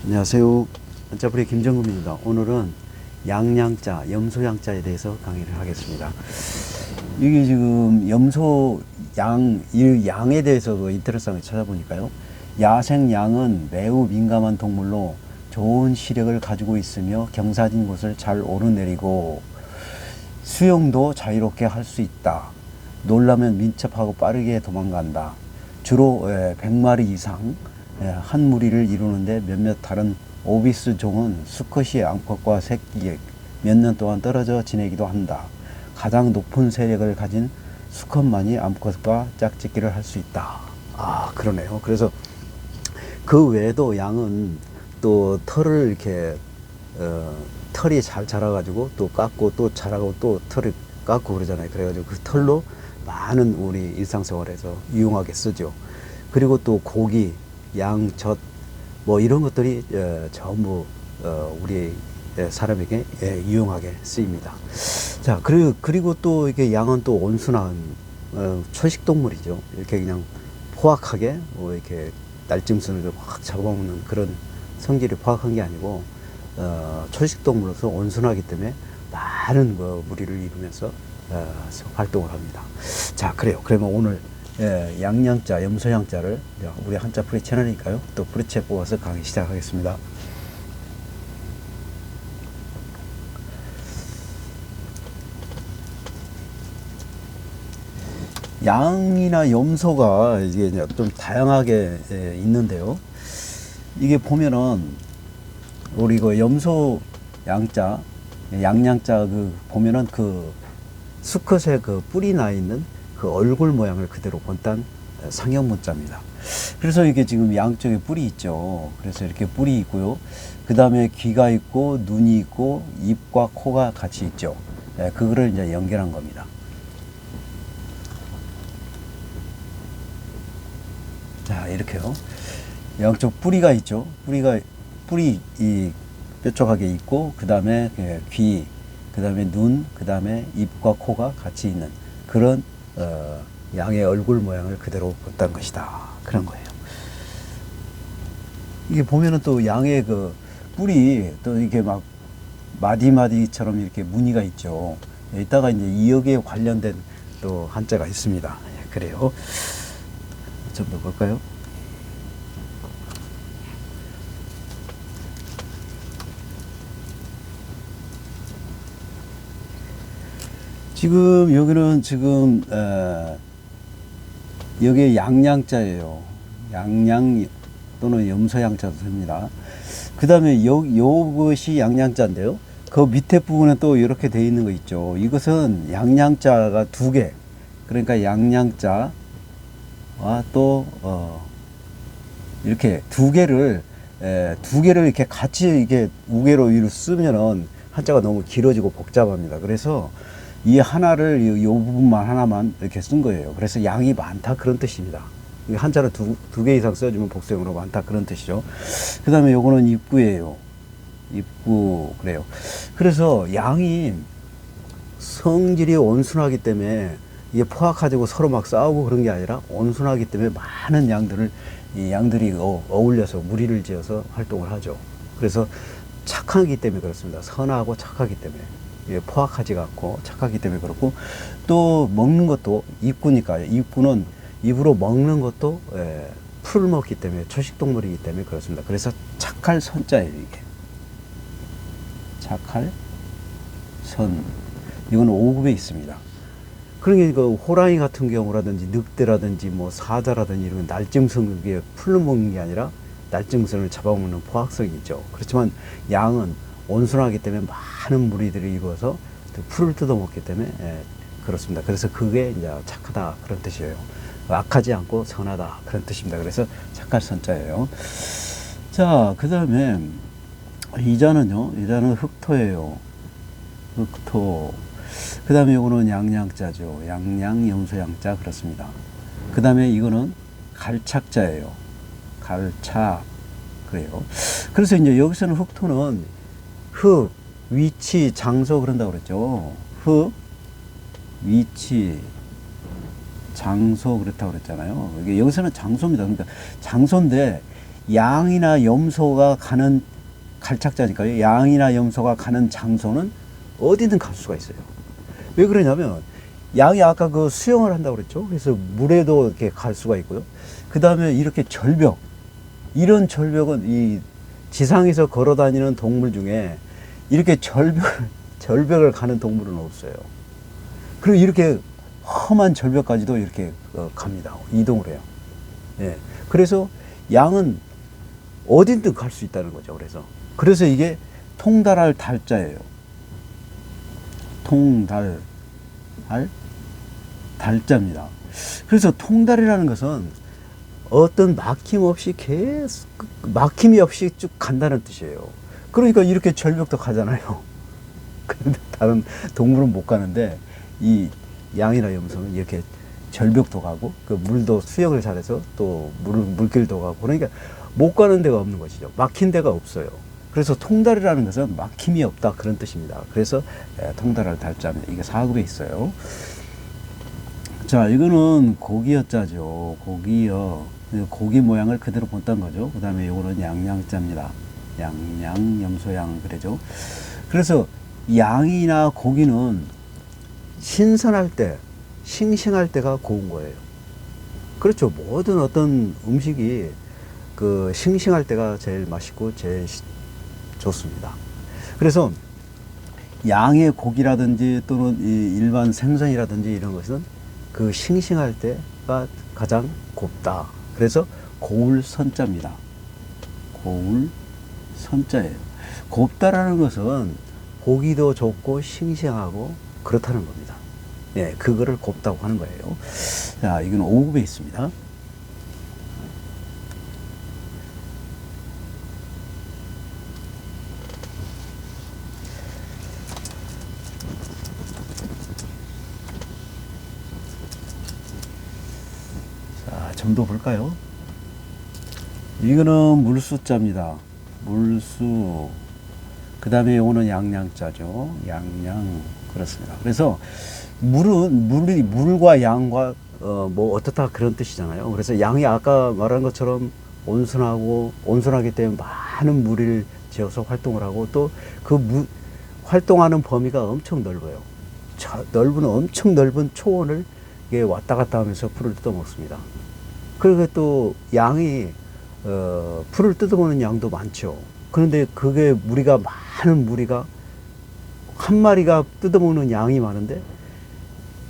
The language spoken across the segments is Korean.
안녕하세요. 한자풀이 김정금입니다. 오늘은 양양자, 염소양자에 대해서 강의를 하겠습니다. 이게 지금 염소 이 양에 대해서도 인터넷상에 찾아보니까요. 야생 양은 매우 민감한 동물로 좋은 시력을 가지고 있으며 경사진 곳을 잘 오르내리고 수영도 자유롭게 할 수 있다. 놀라면 민첩하고 빠르게 도망간다. 주로 100마리 이상 한 무리를 이루는데 몇몇 다른 오비스 종은 수컷이 암컷과 새끼에 몇 년 동안 떨어져 지내기도 한다. 가장 높은 세력을 가진 수컷만이 암컷과 짝짓기를 할 수 있다. 아, 그러네요. 그래서 그 외에도 양은 또 털을 이렇게 털이 잘 자라가지고 또 깎고 또 자라고 또 털을 깎고 그러잖아요. 그래가지고 그 털로 많은 우리 일상생활에서 유용하게 쓰죠. 그리고 또 고기, 양, 젖, 뭐 이런 것들이 전부 우리 사람에게 유용하게 쓰입니다. 자, 그리고 또 이게 양은 또 온순한 초식동물이죠. 이렇게 그냥 포악하게 뭐 이렇게 날짐승을 확 잡아먹는 그런 성질이 포악한 게 아니고 초식동물로서 온순하기 때문에 많은 무리를 이루면서 활동을 합니다. 자, 그래요. 그러면 오늘 양양자, 염소양자를 우리 한자풀이 채널이니까요. 또 부르채 뽑아서 강의 시작하겠습니다. 양이나 염소가 이게 좀 다양하게 있는데요. 이게 보면은 우리 그 염소 양자, 양양자 그 보면은 그 수컷의 그 뿔이 나 있는 그 얼굴 모양을 그대로 본딴 상형 문자입니다. 그래서 이게 지금 양쪽에 뿔이 있죠. 그래서 이렇게 뿔이 있고요. 그 다음에 귀가 있고 눈이 있고 입과 코가 같이 있죠. 그거를 이제 연결한 겁니다. 자, 이렇게요. 양쪽 뿌리가 있죠. 뿔이 이 뾰족하게 있고, 그 다음에 귀, 그 다음에 눈, 그 다음에 입과 코가 같이 있는 그런 양의 얼굴 모양을 그대로 본다는 것이다. 그런 거예요. 이게 보면은 또 양의 그 뿔이 또 이렇게 막 마디마디처럼 이렇게 무늬가 있죠. 이따가 이제 이역에 관련된 또 한자가 있습니다. 그래요. 좀 더 볼까요? 지금 여기는 지금 여기에 양양자예요. 양양 또는 염소양자도 됩니다. 그 다음에 요것이 양양자인데요. 그 밑에 부분에 또 이렇게 되어 있는 거 있죠. 이것은 양양자가 두 개. 그러니까 양양자와 또 이렇게 두 개를 이렇게 같이 이렇게 우계로 쓰면은 한자가 너무 길어지고 복잡합니다. 그래서 이 하나를 이 부분만 하나만 이렇게 쓴 거예요. 그래서 양이 많다 그런 뜻입니다. 한자를 두 개 이상 써주면 복수형으로 많다 그런 뜻이죠. 그 다음에 요거는 입구예요. 입구. 그래요. 그래서 양이 성질이 온순하기 때문에 이게 포악하고 서로 막 싸우고 그런 게 아니라 온순하기 때문에 많은 이 양들이 어울려서 무리를 지어서 활동을 하죠. 그래서 착하기 때문에 그렇습니다. 선하고 착하기 때문에. 포악하지가 않고 착하기 때문에 그렇고, 또 먹는 것도 입구니까요. 입구는 입으로 먹는 것도 풀을 먹기 때문에 초식동물이기 때문에 그렇습니다. 그래서 착할 선자예요. 이게 착할 선, 이건 5급에 있습니다. 그러니까 그 호랑이 같은 경우라든지 늑대라든지 뭐 사자라든지 이런 날짐승을 풀로 먹는 게 아니라 날짐승을 잡아먹는 포악성이 있죠. 그렇지만 양은 온순하기 때문에 많은 무리들이 이루어서 풀을 뜯어먹기 때문에 그렇습니다. 그래서 그게 이제 착하다 그런 뜻이에요. 악하지 않고 선하다 그런 뜻입니다. 그래서 착할 선자예요. 자, 그 다음에 이자는요. 이자는 흑토예요. 흑토. 그 다음에 이거는 양양자죠. 양양, 염소양자 그렇습니다. 그 다음에 이거는 갈착자예요. 갈착. 그래요. 그래서 이제 여기서는 흑토는 흑, 위치, 장소 그런다고 그랬죠. 흑, 위치, 장소 그렇다고 그랬잖아요. 이게 여기서는 장소입니다. 그러니까 장소인데 양이나 염소가 가는 갈착자니까요. 양이나 염소가 가는 장소는 어디든 갈 수가 있어요. 왜 그러냐면 양이 아까 그 수영을 한다고 그랬죠. 그래서 물에도 이렇게 갈 수가 있고요. 그 다음에 이렇게 절벽, 이런 절벽은 이 지상에서 걸어 다니는 동물 중에 이렇게 절벽을 가는 동물은 없어요. 그리고 이렇게 험한 절벽까지도 이렇게 갑니다. 이동을 해요. 예. 그래서 양은 어딘든 갈 수 있다는 거죠. 그래서 이게 통달할 달자예요. 달자입니다. 그래서 통달이라는 것은 어떤 막힘이 없이 쭉 간다는 뜻이에요. 그러니까 이렇게 절벽도 가잖아요. 그런데 다른 동물은 못 가는데 이 양이나 염소는 이렇게 절벽도 가고 그 물도 수영을 잘해서 또 물길도 가고 그러니까 못 가는 데가 없는 것이죠. 막힌 데가 없어요. 그래서 통달이라는 것은 막힘이 없다 그런 뜻입니다. 그래서 통달할 달자입니다. 이게 4급에 있어요. 자, 이거는 고기여자죠. 고기 모양을 그대로 본다는 거죠. 그 다음에 이거는 양양자입니다. 양양, 염소양 그러죠. 그래서 양이나 고기는 신선할 때, 싱싱할 때가 고운 거예요. 그렇죠. 모든 어떤 음식이 그 싱싱할 때가 제일 맛있고 제일 좋습니다. 그래서 양의 고기라든지 또는 이 일반 생선이라든지 이런 것은 그 싱싱할 때가 가장 곱다. 그래서 고울선자입니다. 고울선자예요. 곱다라는 것은 고기도 좋고 싱싱하고 그렇다는 겁니다. 예, 그거를 곱다고 하는 거예요. 자, 이건 5급에 있습니다. 자, 점도 볼까요? 이거는 물수자입니다. 물수. 그 다음에 이거는 양양자죠. 양양. 그렇습니다. 그래서 물과 양과 뭐 어떻다 그런 뜻이잖아요. 그래서 양이 아까 말한 것처럼 온순하기 때문에 많은 무리를 지어서 활동을 하고 또 그 활동하는 범위가 엄청 넓어요. 엄청 넓은 초원을 이게 왔다 갔다 하면서 풀을 뜯어먹습니다. 그리고 또 양이 풀을 뜯어먹는 양도 많죠. 그런데 그게 많은 무리가 한 마리가 뜯어먹는 양이 많은데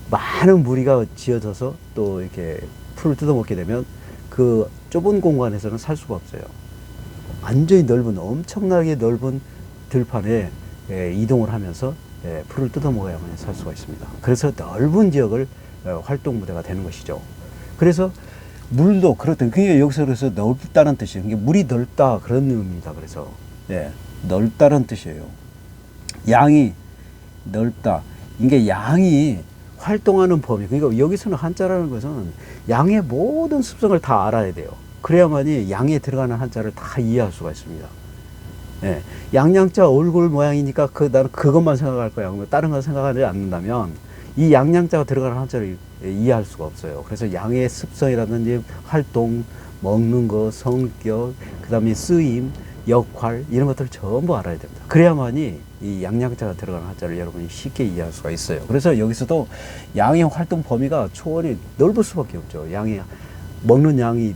많은 무리가 지어져서 또 이렇게 풀을 뜯어먹게 되면 그 좁은 공간에서는 살 수가 없어요. 완전히 엄청나게 넓은 들판에 이동을 하면서 풀을 뜯어먹어야만 살 수가 있습니다. 그래서 넓은 지역을 활동 무대가 되는 것이죠. 그래서 물도 그렇다. 그게 여기서 그래서 넓다는 뜻이에요. 이게 물이 넓다 그런 의미입니다. 그래서 넓다는 뜻이에요. 양이 넓다. 이게 양이 활동하는 범위. 그러니까 여기서는 한자라는 것은 양의 모든 습성을 다 알아야 돼요. 그래야만이 양에 들어가는 한자를 다 이해할 수가 있습니다. 예. 양양자 얼굴 모양이니까 나는 그것만 생각할 거야. 다른 거 생각하지 않는다면 이 양양자가 들어가는 한자를 이해할 수가 없어요. 그래서 양의 습성이라든지 활동, 먹는 거, 성격, 그 다음에 쓰임, 역할 이런 것들을 전부 알아야 됩니다. 그래야만이 이 양양자가 들어가는 한자를 여러분이 쉽게 이해할 수가 있어요. 그래서 여기서도 양의 활동 범위가 초원이 넓을 수밖에 없죠. 양이 먹는 양이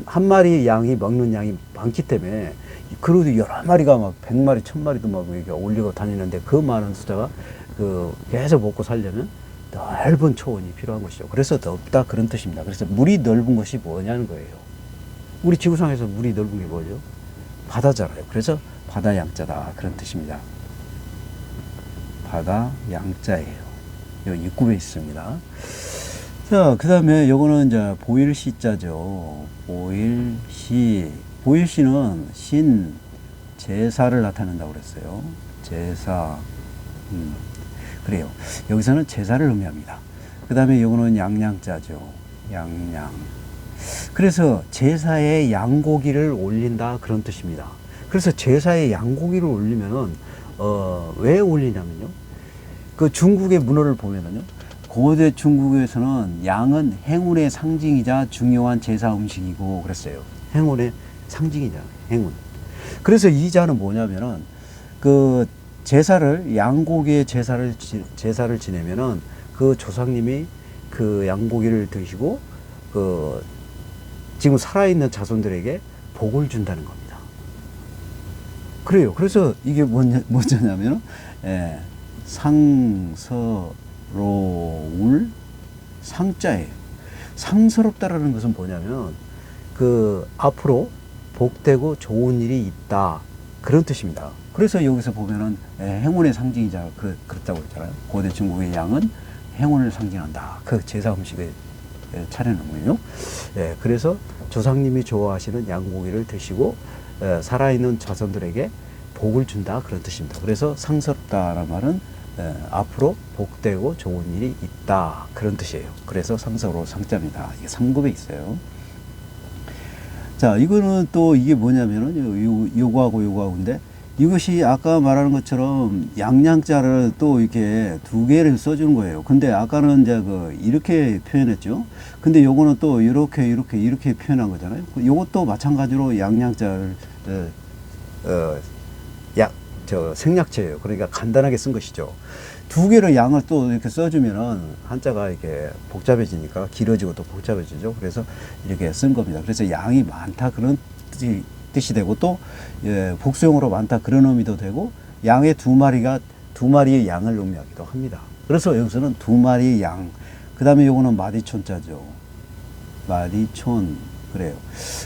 한 마리 양이 먹는 양이 많기 때문에 그래도 여러 마리가 막 100마리, 1000마리도 막 이렇게 올리고 다니는데 그 많은 숫자가 계속 먹고 살려면 넓은 초원이 필요한 것이죠. 그래서 넓다 그런 뜻입니다. 그래서 물이 넓은 것이 뭐냐는 거예요. 우리 지구상에서 물이 넓은 게 뭐죠? 바다잖아요. 그래서 바다 양자다 그런 뜻입니다. 바다 양자예요. 여기 6급에 있습니다. 자, 그 다음에 요거는 이제 보일시자죠. 보일시는 신, 제사를 나타낸다고 그랬어요. 제사. 그래요. 여기서는 제사를 의미합니다. 그 다음에 요거는 양양자죠. 양양. 그래서 제사에 양고기를 올린다 그런 뜻입니다. 그래서 제사에 양고기를 올리면은 왜 올리냐면요. 그 중국의 문헌을 보면은요. 고대 중국에서는 양은 행운의 상징이자 중요한 제사 음식이고 그랬어요. 행운의 상징이잖아요. 행운. 그래서 이 자는 뭐냐면은 그 제사를 양고기의 제사를 지내면은 그 조상님이 그 양고기를 드시고 그 지금 살아있는 자손들에게 복을 준다는 겁니다. 그래요. 그래서 이게 뭐냐면은 상서로울 상자예요. 상서롭다라는 것은 뭐냐면 그 앞으로 복되고 좋은 일이 있다 그런 뜻입니다. 그래서 여기서 보면은 행운의 상징이자 그렇다고 했잖아요. 고대 중국의 양은 행운을 상징한다. 그 제사 음식을 차려놓으면요. 그래서 조상님이 좋아하시는 양고기를 드시고 살아있는 자손들에게 복을 준다 그런 뜻입니다. 그래서 상서롭다라는 말은 앞으로 복되고 좋은 일이 있다 그런 뜻이에요. 그래서 상서로 상자입니다. 이게 상급에 있어요. 자, 이거는 또 이게 뭐냐면은 요거하고 요거하고인데 이것이 아까 말하는 것처럼 양양자를 또 이렇게 두 개를 써주는 거예요. 근데 아까는 이제 이렇게 표현했죠. 근데 요거는 또 이렇게 표현한 거잖아요. 요것도 마찬가지로 양양자를 생략체예요. 그러니까 간단하게 쓴 것이죠. 두 개로 양을 또 이렇게 써주면은 한자가 이렇게 복잡해지니까 길어지고 또 복잡해지죠. 그래서 이렇게 쓴 겁니다. 그래서 양이 많다 그런 뜻이 되고 또 복수형으로 많다 그런 의미도 되고 양의 두 마리의 양을 의미하기도 합니다. 그래서 여기서는 두 마리의 양. 그 다음에 요거는 마디촌자죠. 마디촌. 그래요.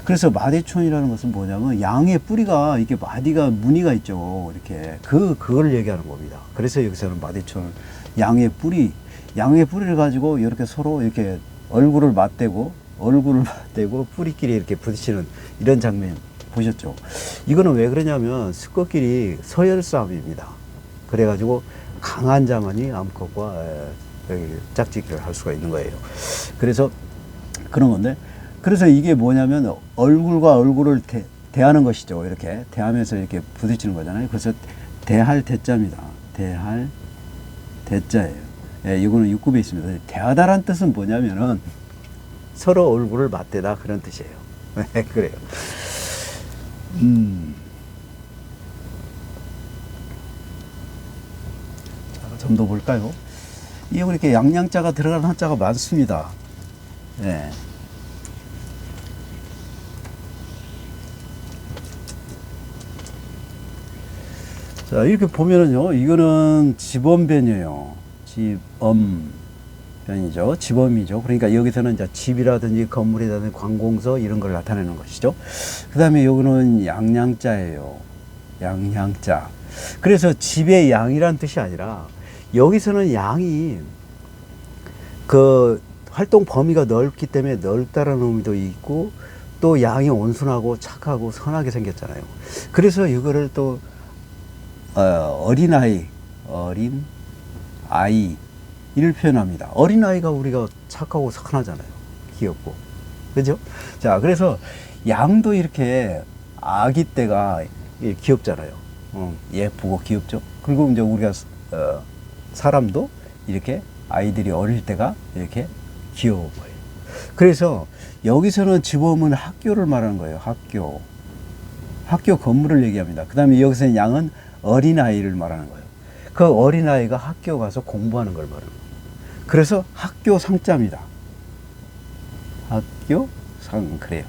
그래서 마디촌이라는 것은 뭐냐면 양의 뿌리가 이렇게 무늬가 있죠. 이렇게 그걸 얘기하는 겁니다. 그래서 여기서는 마디촌 양의 뿌리를 가지고 이렇게 서로 이렇게 얼굴을 맞대고 뿌리끼리 이렇게 부딪히는 이런 장면 보셨죠? 이거는 왜 그러냐면 수컷끼리 서열 싸움입니다. 그래가지고 강한 자만이 암컷과 짝짓기를 할 수가 있는 거예요. 그래서 그런 건데. 그래서 이게 뭐냐면 얼굴과 얼굴을 대하는 것이죠. 이렇게 대하면서 이렇게 부딪히는 거잖아요. 그래서 대할 대자입니다. 대할 대자예요. 이거는 6급에 있습니다. 대하다란 뜻은 뭐냐면은 서로 얼굴을 맞대다 그런 뜻이에요. 그래요. 좀 더 볼까요? 이게 이렇게 양양자가 들어가는 한자가 많습니다. 자, 이렇게 보면은요, 이거는 집엄변이에요. 집엄변이죠. 집엄이죠. 그러니까 여기서는 이제 집이라든지 건물이라든지 관공서 이런 걸 나타내는 것이죠. 그 다음에 여기는 양양자예요. 양양자. 그래서 집의 양이란 뜻이 아니라 여기서는 양이 그 활동 범위가 넓기 때문에 넓다라는 의미도 있고 또 양이 온순하고 착하고 선하게 생겼잖아요. 그래서 이거를 또 어린아이, 이를 표현합니다. 어린아이가 우리가 착하고 선하잖아요. 귀엽고. 그죠? 자, 그래서 양도 이렇게 아기 때가 귀엽잖아요. 예쁘고 귀엽죠? 그리고 이제 우리가, 사람도 이렇게 아이들이 어릴 때가 이렇게 귀여워 보여요. 그래서 여기서는 집엄은 학교를 말하는 거예요. 학교 건물을 얘기합니다. 그 다음에 여기서는 양은 어린아이를 말하는 거예요. 그 어린아이가 학교 가서 공부하는 걸 말하는 거예요. 그래서 학교 상자입니다. 학교 상, 그래요.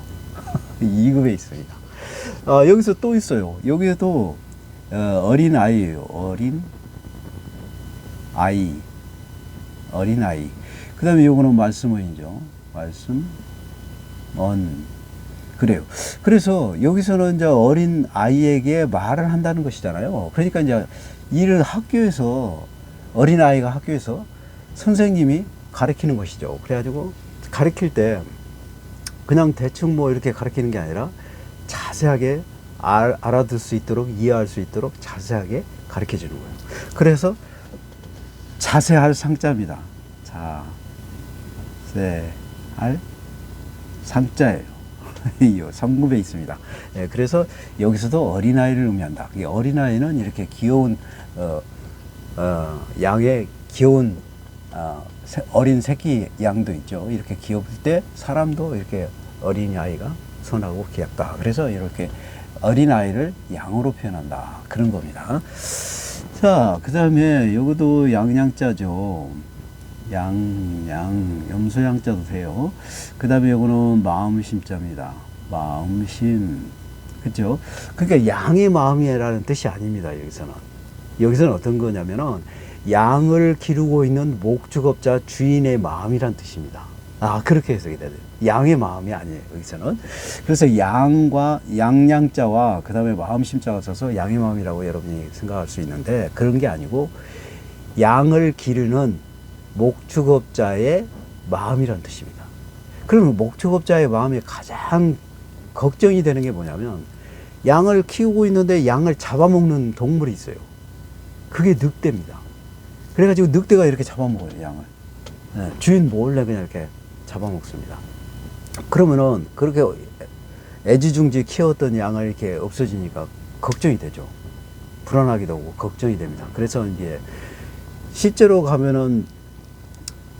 2급에 있습니다. 여기서 또 있어요. 여기에도 어린아이예요. 어린아이. 그 다음에 요거는 말씀어이죠. 그래요. 그래서 여기서는 이제 어린 아이에게 말을 한다는 것이잖아요. 그러니까 이제 이를 어린 아이가 학교에서 선생님이 가르치는 것이죠. 그래가지고 가르칠 때 그냥 대충 뭐 이렇게 가르치는 게 아니라 자세하게 알아들 수 있도록 이해할 수 있도록 자세하게 가르쳐 주는 거예요. 그래서 자세할 상자입니다. 자세할 상자예요. 이 3급에 있습니다. 그래서 여기서도 어린아이를 의미한다. 이 어린아이는 이렇게 귀여운 양의 귀여운 어린 새끼 양도 있죠. 이렇게 귀여울 때 사람도 이렇게 어린아이가 선하고 귀엽다. 그래서 이렇게 어린아이를 양으로 표현한다. 그런 겁니다. 자, 그 다음에 요것도 양양자죠. 염소양자도 돼요. 그 다음에 요거는 마음심자입니다. 마음심. 그죠? 그러니까 양의 마음이라는 뜻이 아닙니다. 여기서는 어떤 거냐면은 양을 기르고 있는 목축업자 주인의 마음이란 뜻입니다. 그렇게 해석이 돼요. 양의 마음이 아니에요, 여기서는. 그래서 양양자와 그 다음에 마음심자가 써서 양의 마음이라고 여러분이 생각할 수 있는데, 그런 게 아니고 양을 기르는 목축업자의 마음이란 뜻입니다. 그러면 목축업자의 마음이 가장 걱정이 되는 게 뭐냐면, 양을 키우고 있는데 양을 잡아먹는 동물이 있어요. 그게 늑대입니다. 그래가지고 늑대가 이렇게 잡아먹어요, 양을. 주인 몰래 그냥 이렇게 잡아먹습니다. 그러면은 그렇게 애지중지 키웠던 양을 이렇게 없어지니까 걱정이 되죠. 불안하기도 하고 걱정이 됩니다. 그래서 이제 실제로 가면은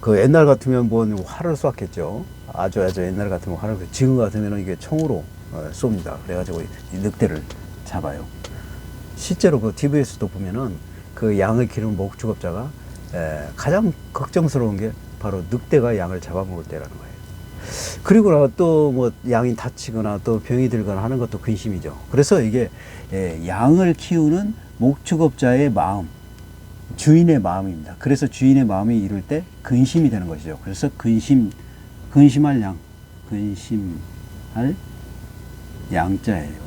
그 옛날 같으면 뭐 활을 쐈겠죠. 아주 옛날 같으면 활을, 지금 같으면 이게 총으로 쏩니다. 그래가지고 이 늑대를 잡아요. 실제로 그 TV에서도 보면은 그 양을 기르는 목축업자가 가장 걱정스러운 게 바로 늑대가 양을 잡아먹을 때라는 거예요. 그리고 또 뭐 양이 다치거나 또 병이 들거나 하는 것도 근심이죠. 그래서 이게 양을 키우는 목축업자의 마음, 주인의 마음입니다. 그래서 주인의 마음이 이럴 때 근심이 되는 것이죠. 그래서 근심할 양자예요.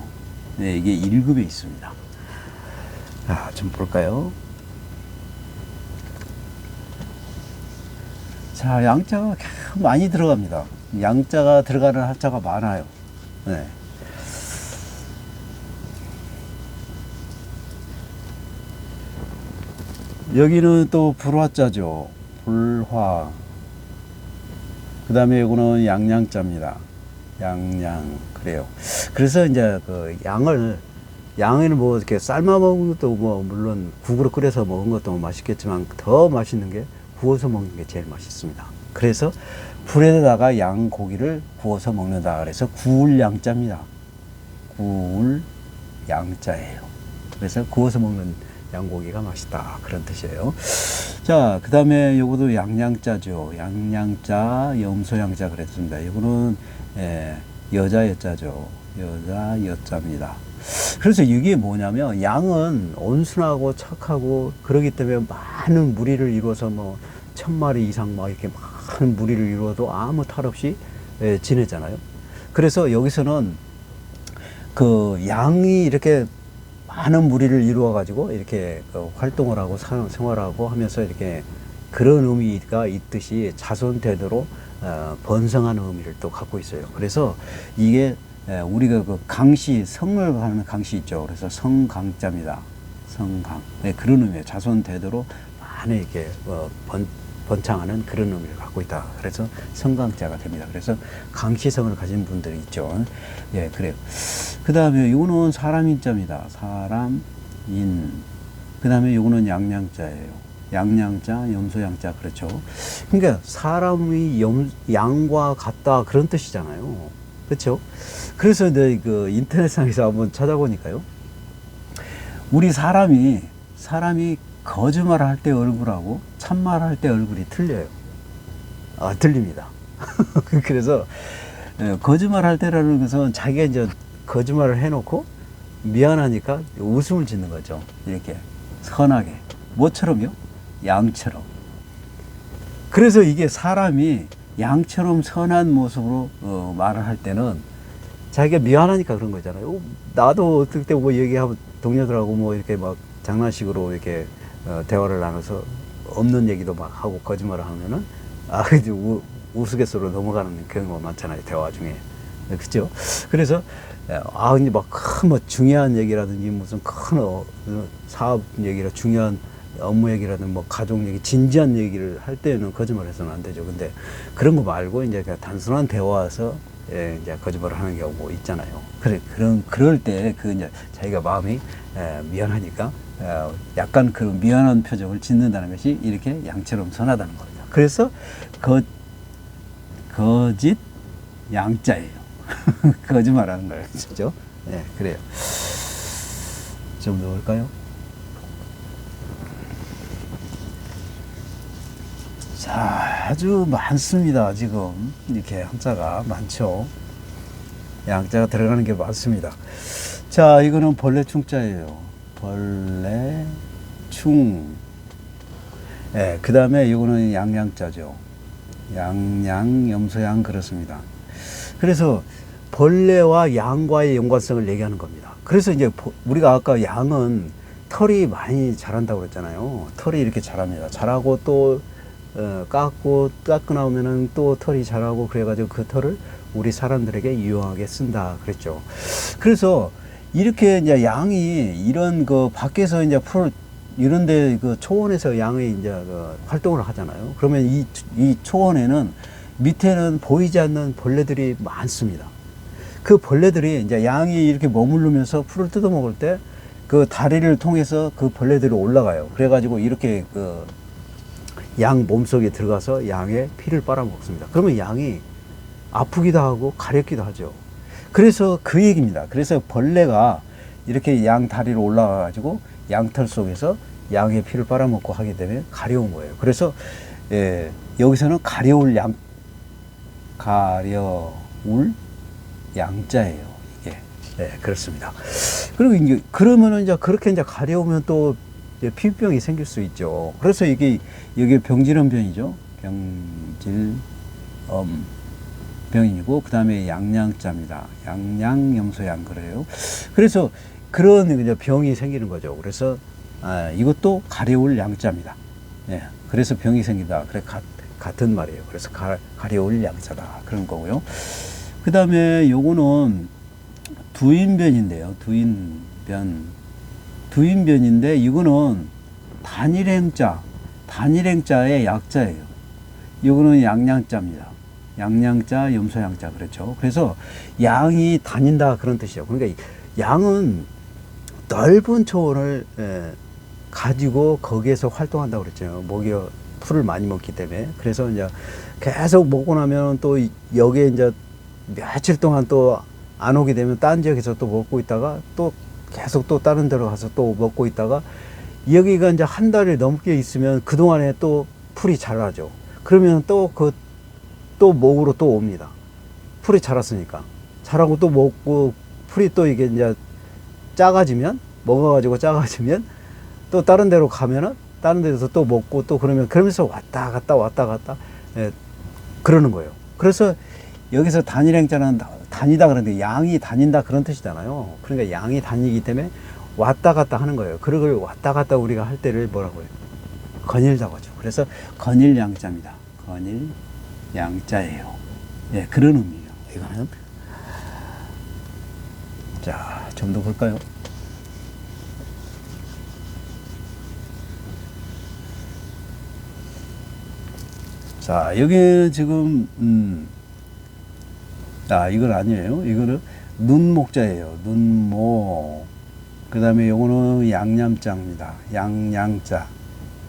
이게 1급에 있습니다. 좀 볼까요? 자, 양자가 많이 들어갑니다. 양자가 들어가는 한자가 많아요. 여기는 또 불화자죠. 불화. 그 다음에 이거는 양양자입니다. 그래요. 그래서 이제 그 양을 뭐 이렇게 삶아 먹는 것도 뭐 물론 국으로 끓여서 먹은 것도 맛있겠지만 더 맛있는 게 구워서 먹는 게 제일 맛있습니다. 그래서 불에다가 양 고기를 구워서 먹는다. 그래서 구울양자입니다. 구울양자예요. 그래서 구워서 먹는 양고기가 맛있다. 그런 뜻이에요. 자, 그 다음에 요것도 양양자죠. 양양자, 염소양자 그랬습니다. 요거는 여자 여자죠. 여자 여자입니다. 그래서 이게 뭐냐면 양은 온순하고 착하고 그러기 때문에 많은 무리를 이루어서 뭐 1000마리 이상 막 이렇게 많은 무리를 이루어도 아무 탈 없이 지내잖아요. 그래서 여기서는 그 양이 이렇게 많은 무리를 이루어 가지고 이렇게 활동을 하고 생활하고 하면서 이렇게 그런 의미가 있듯이 자손 대대로 번성하는 의미를 또 갖고 있어요. 그래서 이게 우리가 그 강시, 성을 하는 강시 있죠. 그래서 성강자입니다. 성강. 그런 의미예요. 자손 대대로 많이 이렇게 번창하는 그런 의미를 갖고 있다. 그래서 성강자가 됩니다. 그래서 강시성을 가진 분들이 있죠. 그래요. 그 다음에 이거는 사람인자입니다. 사람인. 그 다음에 이거는 양양자예요. 양양자, 염소양자, 그렇죠. 그러니까 사람이 양과 같다 그런 뜻이잖아요. 그렇죠. 그래서 이제 그 인터넷상에서 한번 찾아보니까요. 우리 사람이 거짓말 할 때 얼굴하고 참말 할 때 얼굴이 틀려요. 틀립니다. 그래서 거짓말 할 때라는 것은 자기가 이제 거짓말을 해놓고 미안하니까 웃음을 짓는 거죠. 이렇게 선하게. 뭐처럼요? 양처럼. 그래서 이게 사람이 양처럼 선한 모습으로 말을 할 때는 자기가 미안하니까 그런 거잖아요. 나도 어떨 때 뭐 얘기하면 동료들하고 뭐 이렇게 막 장난식으로 이렇게 대화를 나눠서 없는 얘기도 막 하고 거짓말을 하면은 이제 우스갯소리로 넘어가는 경우가 많잖아요. 대화 중에. 그죠? 그래서 이제 막 큰 뭐 중요한 얘기라든지 무슨 큰 사업 얘기라 중요한 업무 얘기라든 뭐 가족 얘기, 진지한 얘기를 할 때는 거짓말을 해서는 안 되죠. 근데 그런 거 말고 이제 그냥 단순한 대화에서 이제 거짓말을 하는 경우가 있잖아요. 그럴 때 이제 자기가 마음이 미안하니까 약간 그런 미안한 표정을 짓는다는 것이 이렇게 양처럼 선하다는 겁니다. 그래서 거짓 양자예요. 거짓말 하는 거예요. 그죠? 네, 그래요. 좀 더 볼까요? 자, 아주 많습니다. 지금 이렇게 한자가 많죠. 양자가 들어가는 게 많습니다. 자, 이거는 벌레 충자예요. 벌레 충. 예, 그 다음에 이거는 양양자죠. 양양, 염소양 그렇습니다. 그래서 벌레와 양과의 연관성을 얘기하는 겁니다. 그래서 이제 우리가 아까 양은 털이 많이 자란다고 그랬잖아요. 털이 이렇게 자랍니다. 자라고 또 깎고 나오면은 또 털이 자라고 그래가지고 그 털을 우리 사람들에게 유용하게 쓴다 그랬죠. 그래서 이렇게 이제 양이 이런 그 밖에서 이제 이런데 그 초원에서 양이 이제 그 활동을 하잖아요. 그러면 이 초원에는 밑에는 보이지 않는 벌레들이 많습니다. 그 벌레들이 이제 양이 이렇게 머무르면서 풀을 뜯어 먹을 때 그 다리를 통해서 그 벌레들이 올라가요. 그래가지고 이렇게 그 양 몸속에 들어가서 양의 피를 빨아먹습니다. 그러면 양이 아프기도 하고 가렵기도 하죠. 그래서 그 얘기입니다. 그래서 벌레가 이렇게 양 다리로 올라가가지고 양털 속에서 양의 피를 빨아먹고 하게 되면 가려운 거예요. 그래서 여기서는 가려울 양자예요. 이게 그렇습니다. 그리고 이제 그러면은 이제 그렇게 이제 가려우면 또 피부병이 생길 수 있죠. 그래서 이게 병질염병이죠. 병이고 그 다음에 양양자입니다. 양양, 염소양 그래요. 그래서 그런 이제 병이 생기는 거죠. 그래서 이것도 가려울 양자입니다. 예, 그래서 병이 생긴다. 그래 같은 말이에요. 그래서 가려울 양자다 그런 거고요. 그 다음에 요거는 두인변인데요. 두인변인데 이거는 단일행자의 약자예요. 이거는 양양자입니다. 양양자, 염소양자 그렇죠. 그래서 양이 다닌다 그런 뜻이죠. 그러니까 양은 넓은 초원을 가지고 거기에서 활동한다고 그랬죠. 먹여 풀을 많이 먹기 때문에. 그래서 이제 계속 먹고 나면 또 여기에 이제 며칠 동안 또 안 오게 되면 딴 지역에서 또 먹고 있다가 또 계속 또 다른 데로 가서 또 먹고 있다가 여기가 이제 한 달이 넘게 있으면 그동안에 또 풀이 자라죠. 그러면 또 목으로 또 옵니다. 풀이 자랐으니까. 자라고 또 먹고 풀이 또 이게 이제 작아지면 먹어가지고 작아지면 또 다른 데로 가면은 다른 데서 또 먹고 또 그러면서 왔다 갔다 그러는 거예요. 그래서 여기서 단일행자는 다니다 그러는데 양이 다닌다 그런 뜻이잖아요. 그러니까 양이 다니기 때문에 왔다 갔다 하는 거예요. 그걸 왔다 갔다 우리가 할 때를 뭐라고 해요? 건일자고 하죠. 그래서 건일양자입니다. 건일양자예요. 예, 그런 의미예요. 이거는. 자, 좀 더 볼까요? 자, 여기는 지금, 이건 아니에요. 이거는 눈목자예요. 눈목. 그 다음에 요거는 양념자입니다. 양양자.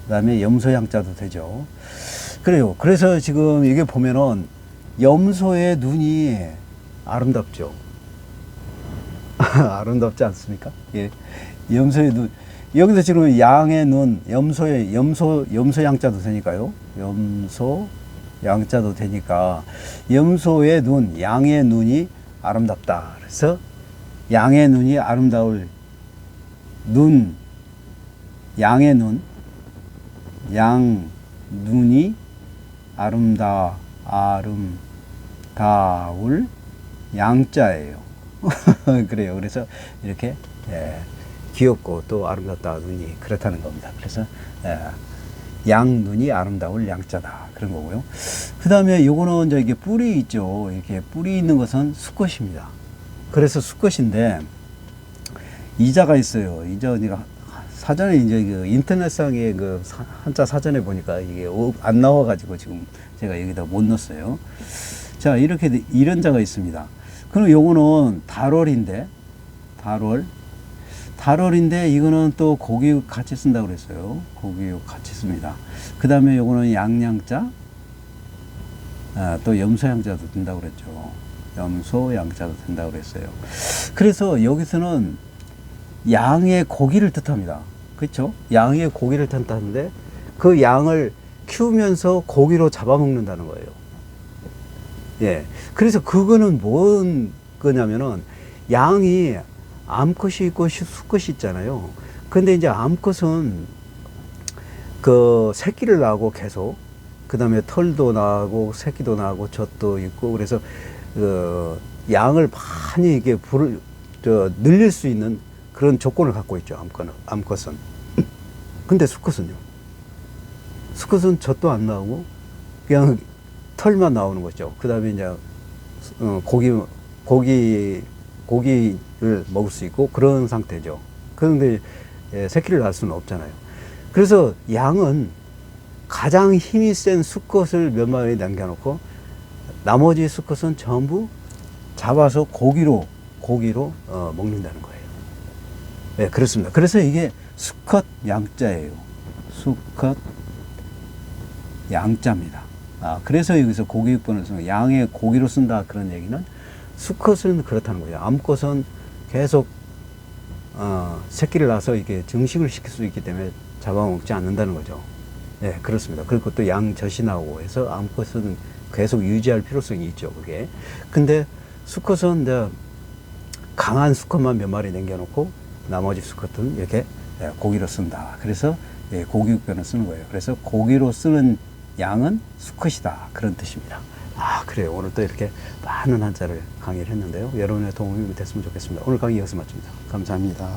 그 다음에 염소양자도 되죠. 그래요. 그래서 지금 이게 보면은 염소의 눈이 아름답죠. 아름답지 않습니까? 예. 염소의 눈. 여기서 지금 양의 눈, 염소양자도 되니까요. 염소양자도 되니까 염소의 눈, 양의 눈이 아름답다. 그래서 양의 눈이 아름다울 눈, 양의 눈, 양 눈이 아름다울 양자예요. 그래요. 그래서 이렇게 귀엽고 또 아름답다 눈이 그렇다는 겁니다. 그래서 양 눈이 아름다울 양자다 그런 거고요. 그 다음에 요거는 이제 이게 뿔이 있죠. 이렇게 뿔이 있는 것은 수컷입니다. 그래서 수컷인데 이자가 있어요. 이자 어디가 사전에 이제 그 인터넷상에 그 한자 사전에 보니까 이게 안 나와가지고 지금 제가 여기다 못 넣었어요. 자, 이렇게 이런 자가 있습니다. 그럼 요거는 달월인데 이거는 또 고기육 같이 쓴다고 그랬어요. 고기육 같이 씁니다. 그 다음에 요거는 양양자, 또 염소양자도 든다고 그랬죠. 염소, 양자도 된다고 그랬어요. 그래서 여기서는 양의 고기를 뜻합니다. 그렇죠? 양의 고기를 뜻하는데 그 양을 키우면서 고기로 잡아먹는다는 거예요. 예. 그래서 그거는 뭔 거냐면은 양이 암컷이 있고 수컷이 있잖아요. 근데 이제 암컷은 그 새끼를 낳고 계속 그 다음에 털도 나고 새끼도 나고 젖도 있고 그래서 그 양을 많이 이게 늘릴 수 있는 그런 조건을 갖고 있죠. 암컷은. 근데 수컷은요. 수컷은 젖도 안 나오고 그냥 털만 나오는 거죠. 그 다음에 이제 고기를 먹을 수 있고 그런 상태죠. 그런데 새끼를 낳을 수는 없잖아요. 그래서 양은 가장 힘이 센 수컷을 몇 마리 남겨놓고 나머지 수컷은 전부 잡아서 고기로 먹는다는 거예요. 네, 그렇습니다. 그래서 이게 수컷 양자예요. 수컷 양자입니다. 그래서 여기서 고기육번을 쓰는 양의 고기로 쓴다 그런 얘기는 수컷은 그렇다는 거예요. 암컷은 계속 새끼를 낳아서 이게 증식을 시킬 수 있기 때문에 잡아먹지 않는다는 거죠. 네, 그렇습니다. 그리고 또 양젖이 나오고 해서 암컷은 계속 유지할 필요성이 있죠, 그게. 근데 수컷은 이제 강한 수컷만 몇 마리 남겨놓고 나머지 수컷은 이렇게 고기로 쓴다. 그래서 고기육변을 쓰는 거예요. 그래서 고기로 쓰는 양은 수컷이다. 그런 뜻입니다. 그래요. 오늘 또 이렇게 많은 한자를 강의를 했는데요. 여러분의 도움이 됐으면 좋겠습니다. 오늘 강의 여기서 마칩니다. 감사합니다.